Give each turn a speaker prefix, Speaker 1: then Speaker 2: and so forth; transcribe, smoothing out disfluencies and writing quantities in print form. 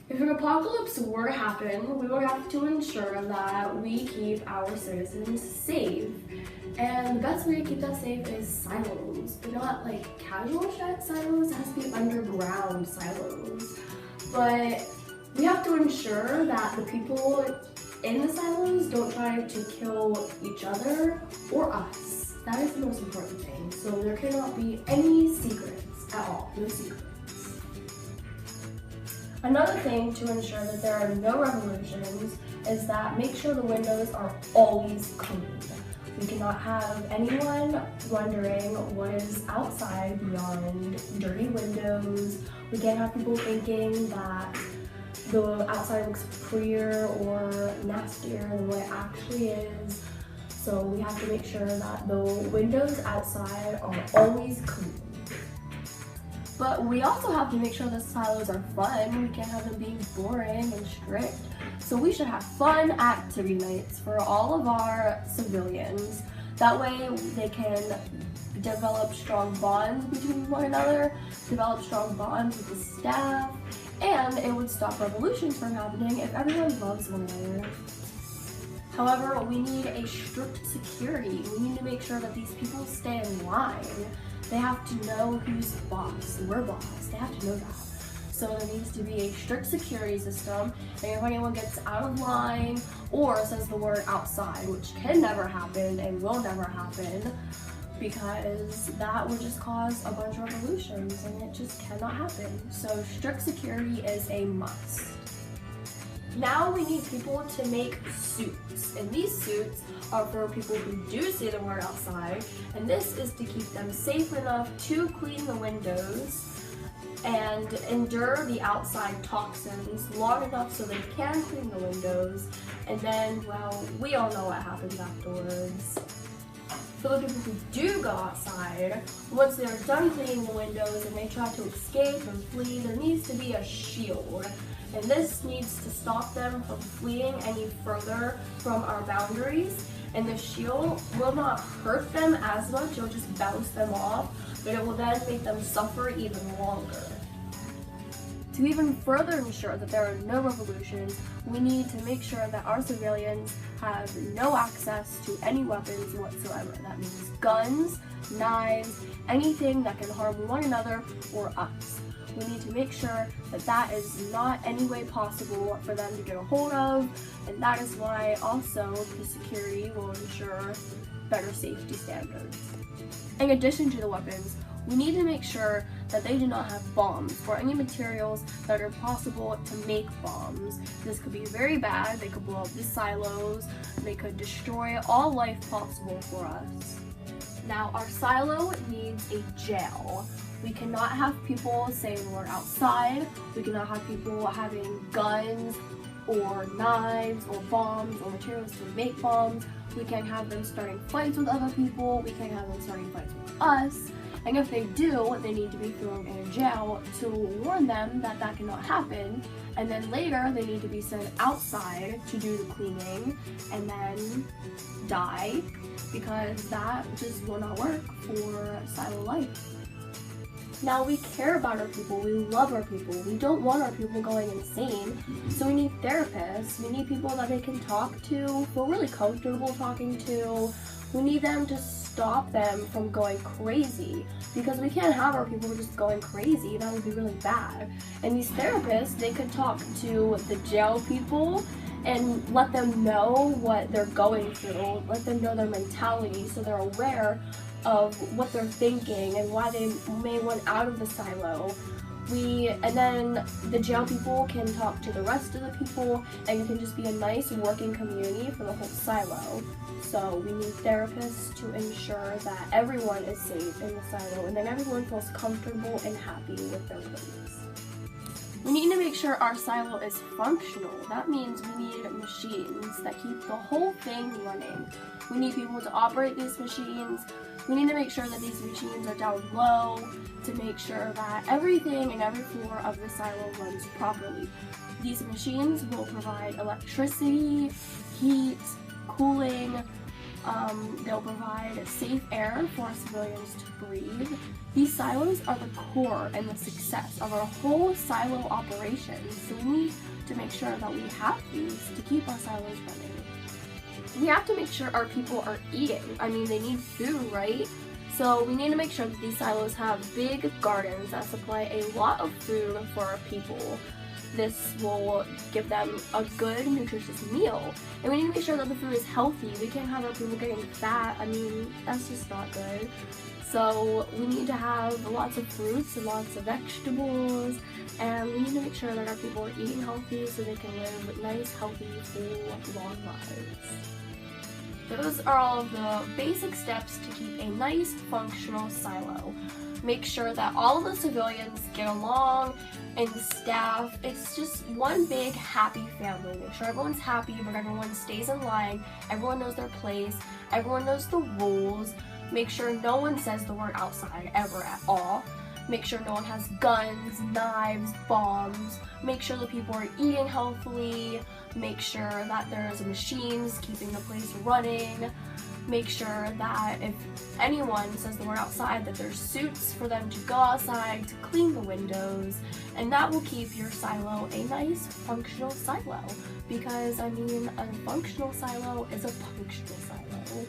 Speaker 1: If an apocalypse were to happen, we would have to ensure that we keep our citizens safe. And the best way to keep that safe is silos, but not like casual silos, it has to be underground silos. But we have to ensure that the people in the silos don't try to kill each other or us. That is the most important thing. So there cannot be any secrets at all, no secrets. Another thing to ensure that there are no revolutions is that make sure the windows are always clean. We cannot have anyone wondering what is outside beyond dirty windows. We can't have people thinking that the outside looks prettier or nastier than what it actually is. So we have to make sure that the windows outside are always clean. But we also have to make sure the silos are fun. We can't have them being boring and strict. So we should have fun activity nights for all of our civilians. That way they can develop strong bonds between one another, develop strong bonds with the staff, and it would stop revolutions from happening if everyone loves one another. However, we need a strict security. We need to make sure that these people stay in line. They have to know who's boss. We're boss. They have to know that. So there needs to be a strict security system, and if anyone gets out of line or says the word outside, which can never happen and will never happen, because that would just cause a bunch of revolutions and it just cannot happen. So strict security is a must. Now we need people to make suits, and these suits are for people who do see the word outside, and this is to keep them safe enough to clean the windows and endure the outside toxins long enough so they can clean the windows, and then, well, we all know what happens afterwards. For the people who do go outside, once they're done cleaning the windows and they try to escape and flee, there needs to be a shield. And this needs to stop them from fleeing any further from our boundaries. And the shield will not hurt them as much, it'll just bounce them off, but it will then make them suffer even longer. To even further ensure that there are no revolutions, we need to make sure that our civilians have no access to any weapons whatsoever. That means guns, knives, anything that can harm one another or us. We need to make sure that that is not any way possible for them to get a hold of, and that is why also the security will ensure better safety standards. In addition to the weapons, we need to make sure that they do not have bombs or any materials that are possible to make bombs. This could be very bad. They could blow up the silos. They could destroy all life possible for us. Now, our silo needs a jail. We cannot have people saying the word outside. We cannot have people having guns or knives or bombs or materials to make bombs. We can't have them starting fights with other people. We can't have them starting fights with us. And if they do, they need to be thrown in jail to warn them that that cannot happen. And then later, they need to be sent outside to do the cleaning and then die, because that just will not work for silo life. Now, we care about our people, we love our people, we don't want our people going insane, so we need therapists, we need people that they can talk to, feel really comfortable talking to. We need them to stop them from going crazy, because we can't have our people just going crazy. That would be really bad. And these therapists, they could talk to the jail people and let them know what they're going through, let them know their mentality so they're aware of what they're thinking and why they may want out of the silo. And then the jail people can talk to the rest of the people, and it can just be a nice working community for the whole silo. So we need therapists to ensure that everyone is safe in the silo, and then everyone feels comfortable and happy with their place. We need to make sure our silo is functional. That means we need machines that keep the whole thing running. We need people to operate these machines. We need to make sure that these machines are down low, to make sure that everything and every floor of the silo runs properly. These machines will provide electricity, heat, cooling, They'll provide safe air for civilians to breathe. These silos are the core and the success of our whole silo operation, so we need to make sure that we have these to keep our silos running. We have to make sure our people are eating. I mean, they need food, right? So we need to make sure that these silos have big gardens that supply a lot of food for our people. This will give them a good, nutritious meal. And we need to make sure that the food is healthy. We can't have our people getting fat. I mean, that's just not good. So we need to have lots of fruits and lots of vegetables, and we need to make sure that our people are eating healthy so they can live nice, healthy, full, long lives. Those are all of the basic steps to keep a nice, functional silo. Make sure that all of the civilians get along, and the staff, it's just one big happy family. Make sure everyone's happy, but everyone stays in line, everyone knows their place, everyone knows the rules. Make sure no one says the word outside ever at all. Make sure no one has guns, knives, bombs. Make sure the people are eating healthily. Make sure that there's machines keeping the place running. Make sure that if anyone says the word outside, that there's suits for them to go outside to clean the windows, and that will keep your silo a nice functional silo, because I mean, a functional silo is a functional silo.